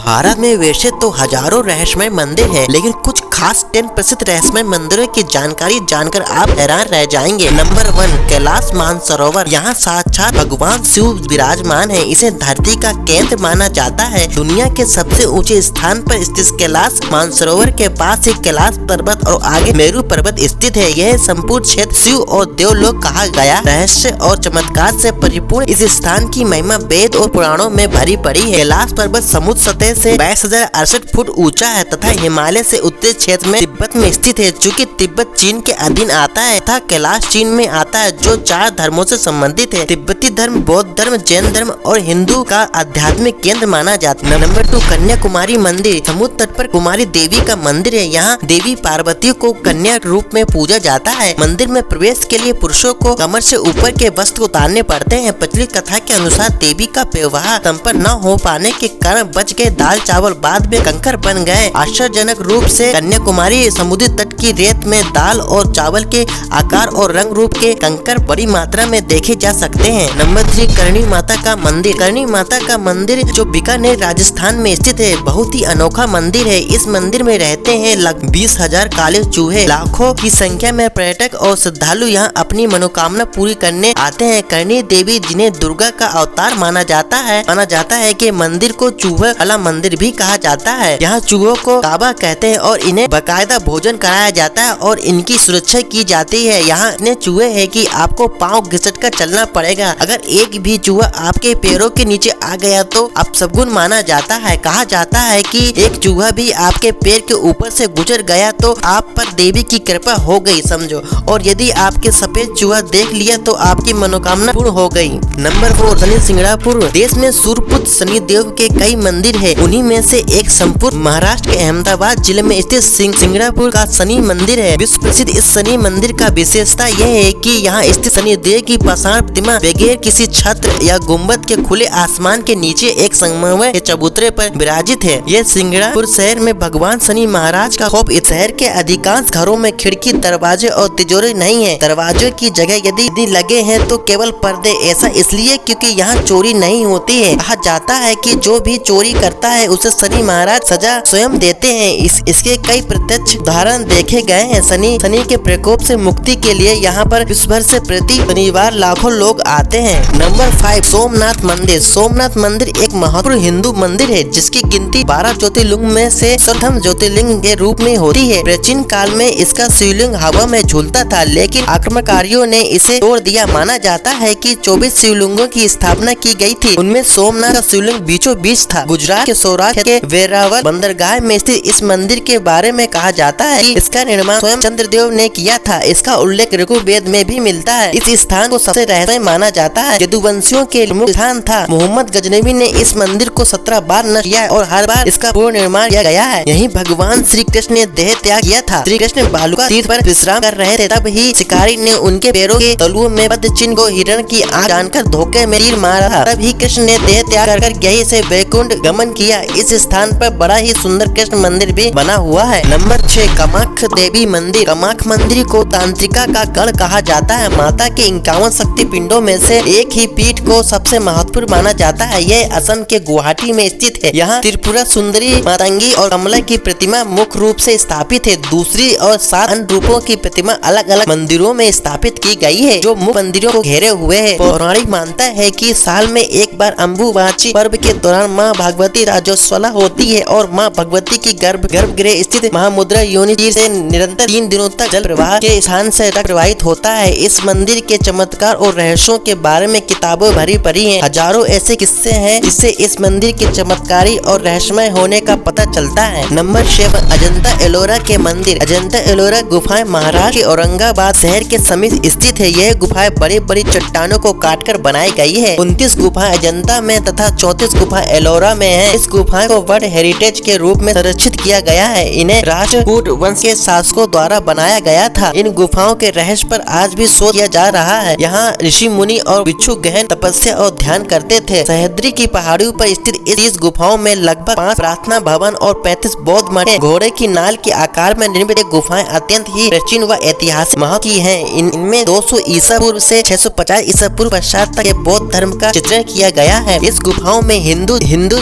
भारत में वैसे तो हजारों रहस्यमय मंदिर है, लेकिन कुछ खास 10 प्रसिद्ध रहस्यमय मंदिरों की जानकारी जानकर आप हैरान रह जाएंगे। नंबर 1, कैलाश मानसरोवर। यहाँ साक्षात भगवान शिव विराजमान है। इसे धरती का केंद्र माना जाता है। दुनिया के सबसे ऊंचे स्थान पर स्थित कैलाश मानसरोवर के पास ही कैलाश पर्वत और आगे मेरू पर्वत स्थित है। यह संपूर्ण क्षेत्र शिव और देवलोक कहा गया। रहस्य और चमत्कार से परिपूर्ण इस स्थान की महिमा वेद और पुराणों में भरी पड़ी है। कैलाश पर्वत समुद्र सतह से 22,068 फुट ऊंचा है तथा हिमालय से उत्तरी क्षेत्र में तिब्बत में स्थित है। चूँकि तिब्बत चीन के अधीन आता है तथा कैलाश चीन में आता है, जो 4 धर्मों से संबंधित है। तिब्बती धर्म, बौद्ध धर्म, जैन धर्म और हिंदू का आध्यात्मिक केंद्र माना जाता है। नंबर 2, कन्याकुमारी मंदिर। समुद्र तट पर कुमारी देवी का मंदिर है। यहाँ देवी पार्वती को कन्या रूप में पूजा जाता है। मंदिर में प्रवेश के लिए पुरुषों को कमर से ऊपर के वस्त्र उतारने पड़ते हैं। प्रचलित कथा के अनुसार देवी का विवाह संपन्न न हो पाने के कारण बच गए दाल चावल बाद में कंकर बन गए। आश्चर्यजनक रूप से कन्याकुमारी समुद्री तट की रेत में दाल और चावल के आकार और रंग रूप के कंकर बड़ी मात्रा में देखे जा सकते हैं। नंबर 3, करणी माता का मंदिर। करणी माता का मंदिर जो बीकानेर राजस्थान में स्थित है, बहुत ही अनोखा मंदिर है। इस मंदिर में रहते हैं लगभग 20,000 काले चूहे। लाखों की संख्या में पर्यटक और श्रद्धालु यहाँ अपनी मनोकामना पूरी करने आते हैं। करणी देवी जिन्हें दुर्गा का अवतार माना जाता है कि मंदिर को चूहा वाला मंदिर भी कहा जाता है। यहाँ चूहों को काबा कहते हैं और इन्हें बाकायदा भोजन कराया जाता है और इनकी सुरक्षा की जाती है। यहाँ इतने चूहे हैं कि आपको पाँव घिसट कर चलना पड़ेगा। अगर एक भी चूहा आपके पैरों के नीचे आ गया तो अपशगुन माना जाता है। कहा जाता है कि एक चूहा भी आपके पैर के ऊपर से गुजर गया तो आप पर देवी की कृपा हो गई समझो, और यदि आपके सफेद चूहा देख लिया तो आपकी मनोकामना पूर्ण हो गई। नंबर 4, शनि सिंगड़ापुर। देश में सूर्यपुत्र शनिदेव के कई मंदिर है। उन्हीं में से एक संपूर्ण महाराष्ट्र के अहमदाबाद जिले में स्थित सिंगड़ापुर का शनि मंदिर है। विश्व प्रसिद्ध इस शनि मंदिर का विशेषता यह है कि यहाँ स्थित शनिदेव की पाषाण प्रतिमा बगैर किसी छत्र या गुम्बद के खुले आसमान के नीचे एक संगमरमर के चबूतरे पर विराजित है। यह सिंगड़ापुर शहर में भगवान शनि महाराज का खौफ। इस शहर के अधिकांश घरों में खिड़की, दरवाजे और तिजोरी नहीं है। दरवाजों की जगह यदि लगे हैं तो केवल पर्दे। ऐसा इसलिए क्योंकि यहाँ चोरी नहीं होती है। कहा जाता है कि जो भी चोरी करता है उसे शनि महाराज सजा स्वयं देते हैं। इसके कई प्रत्यक्ष उदाहरण देखे गए हैं। शनि के प्रकोप से मुक्ति के लिए यहाँ पर विश्व भर से प्रति शनिवार लाखों लोग आते हैं। नंबर 5, सोमनाथ मंदिर। सोमनाथ मंदिर एक महत्वपूर्ण हिंदू मंदिर है जिसकी गिनती 12 ज्योतिर्लिंग में से प्रथम ज्योतिर्लिंग के रूप में होती है। प्राचीन काल में इसका शिवलिंग हवा में झूलता था, लेकिन आक्रमणकारियों ने इसे तोड़ दिया। माना जाता है कि 24 शिवलिंगों की स्थापना की गई थी। उनमें सोमनाथ का शिवलिंग बीचों बीच था। गुजरात के सौराष्ट्र के वेरावल बंदरगाह में स्थित इस मंदिर के बारे में कहा जाता है कि इसका निर्माण स्वयं चंद्रदेव ने किया था। इसका उल्लेख ऋग्वेद में भी मिलता है। इस स्थान को सबसे रहस्यमय माना जाता है। यदुवंशियों के प्रमुख स्थान था। मोहम्मद गजनवी ने इस मंदिर को 17 बार नष्ट किया और हर बार इसका पुनर्निर्माण किया गया है। यहीं भगवान श्री कृष्ण ने देह त्याग किया था। श्री कृष्ण बालुका तीर्थ पर विश्राम कर रहे थे, तब ही शिकारी ने उनके पैरों के तलुओं में पद्म चिन्ह को हिरण की आंख जानकर धोखे में तीर मारा था। तब ही कृष्ण ने देह त्याग कर यहीं से वैकुंठ गमन किया। इस स्थान पर बड़ा ही सुंदर कृष्ण मंदिर भी बना हुआ है। नंबर 6, कामाख्या देवी मंदिर। कामाख्या मंदिर को तांत्रिका का गढ़ कहा जाता है। माता के 51 शक्ति पिंडों में से एक ही पीठ को सबसे महत्वपूर्ण माना जाता है। यह असम के गुवाहाटी में स्थित है। यहाँ त्रिपुरा सुंदरी, मातंगी और कमला की प्रतिमा मुख्य रूप से स्थापित है। दूसरी और 7 अन्य रूपों की प्रतिमा अलग अलग मंदिरों में स्थापित की गई है, जो मुख्य मंदिरों को घेरे हुए है। पौराणिक मानता है कि साल में एक बार अम्बुबाची पर्व के दौरान माँ भगवती राज्योत्सव होती है और माँ भगवती की गर्भगृह स्थित महामुद्रा योनि से निरंतर 3 दिनों तक जल प्रवाह के स्थान से रक्त प्रवाहित होता है। इस मंदिर के चमत्कार और रहस्यों के बारे में किताबें भरी पड़ी हैं। हजारों ऐसे किस्से हैं जिससे इस मंदिर के चमत्कारी और रहस्यमय होने का पता चलता है। नंबर 7, अजंता एलोरा के मंदिर। अजंता एलोरा गुफाएं महाराष्ट्र के औरंगाबाद शहर के समीप स्थित है। यह गुफाएं बड़ी बड़ी चट्टानों को काटकर बनाई गई है। 29 गुफाएं अजंता में तथा 34 गुफाएं एलोरा में है। इस गुफाएं को वर्ल्ड हेरिटेज के रूप में संरक्षित किया गया है। इन्हें राष्ट्रकूट वंश के शासकों द्वारा बनाया गया था। इन गुफाओं के रहस्य पर आज भी शोध किया जा रहा है। यहाँ ऋषि मुनि और भिक्षु गहन तपस्या और ध्यान करते थे। सह्याद्री की पहाड़ियों पर स्थित इस गुफाओं में लगभग 5 प्रार्थना भवन और 35 बौद्ध मठ हैं। घोड़े की नाल के आकार में निर्मित गुफाएं अत्यंत ही प्राचीन व ऐतिहासिक महत्व की हैं। इनमें 200 ईसा पूर्व से 650 ईसा पूर्व पश्चात तक के बौद्ध धर्म का चित्रण किया गया है। इस गुफाओं में हिंदू,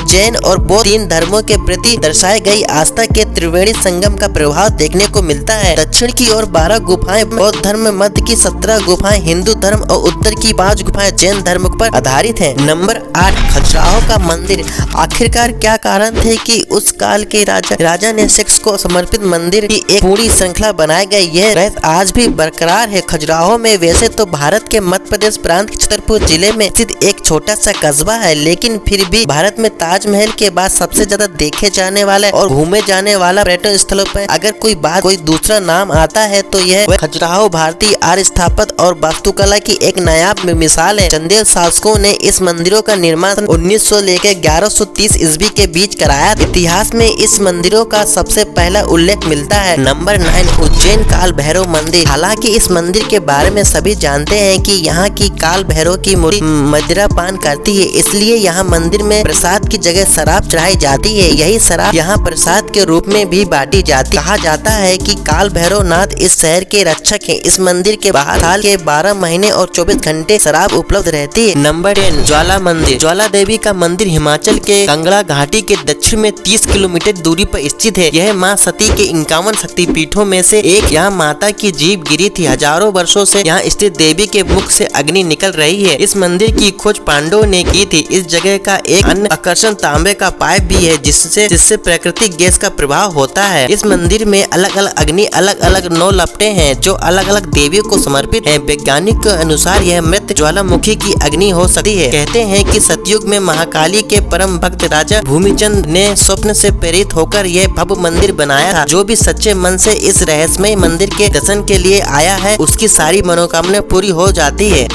जैन और बौद्ध 3 धर्मों के प्रति दर्शाई गई आस्था के त्रिवेणी संगम का प्रभाव देखने को मिलता है। दक्षिण की ओर 12 गुफाएं बौद्ध धर्म, मध्य की 17 गुफाएं हिंदू धर्म और उत्तर की 5 गुफाएं जैन धर्म पर आधारित हैं। नंबर 8, खजुराहो का मंदिर। आखिरकार क्या कारण थे कि उस काल के राजा ने सेक्स को समर्पित मंदिर की एक पूरी श्रृंखला बनाई गई? यह रहस्य आज भी बरकरार है। खजुराहो में वैसे तो भारत के मध्य प्रदेश प्रांत के छतरपुर जिले में स्थित एक छोटा सा कस्बा है, लेकिन फिर भी भारत में ताजमहल के बाद सबसे ज्यादा देखे जाने वाला और घूमे जाने वाला पर्यटन स्थलों पर अगर कोई दूसरा नाम आता है तो यह खजुराहो भारतीय आर्य स्थापत्य और वास्तुकला की एक नायाब मिसाल है। चंदेल शासकों ने इस मंदिरों का निर्माण 1900 लेकर 1130 ईस्वी के बीच कराया। इतिहास में इस मंदिरों का सबसे पहला उल्लेख मिलता है। नंबर 9, उज्जैन काल भैरव मंदिर। हालांकि इस मंदिर के बारे में सभी जानते हैं कि यहाँ की काल भैरव की मूर्ति मदिरा पान करती है, इसलिए यहाँ मंदिर में प्रसाद की जगह शराब चढ़ाई जाती है। यही शराब यहाँ प्रसाद के रूप में भी बांटी जाती। कहा जाता है कि काल भैरव नाथ इस शहर के रक्षक हैं। इस मंदिर के बाहर साल के 12 महीने और 24 घंटे शराब उपलब्ध रहती है। नंबर 10, ज्वाला मंदिर। ज्वाला देवी का मंदिर हिमाचल के कांगड़ा घाटी के दक्षिण में 30 किलोमीटर दूरी पर स्थित है। यह माँ सती के 51 शक्तिपीठों में से एक। यहाँ माता की जीभ गिरी थी। हजारों वर्षों से यहाँ स्थित देवी के मुख से अग्नि निकल रही है। इस मंदिर की खोज पांडवों ने की थी। इस जगह का एक अन्य आकर्षण तांबे का पाइप भी है, जिससे प्राकृतिक गैस का प्रभाव होता है। इस मंदिर में अलग अलग अग्नि, अलग अलग 9 लपटें हैं जो अलग अलग देवियों को समर्पित हैं। वैज्ञानिक के अनुसार यह मृत ज्वालामुखी की अग्नि हो सकती है। कहते हैं कि सतयुग में महाकाली के परम भक्त राजा भूमिचंद ने स्वप्न से प्रेरित होकर यह भव्य मंदिर बनाया था। जो भी सच्चे मन से इस रहस्यमय मंदिर के दर्शन के लिए आया है, उसकी सारी मनोकामना पूरी हो जाती है।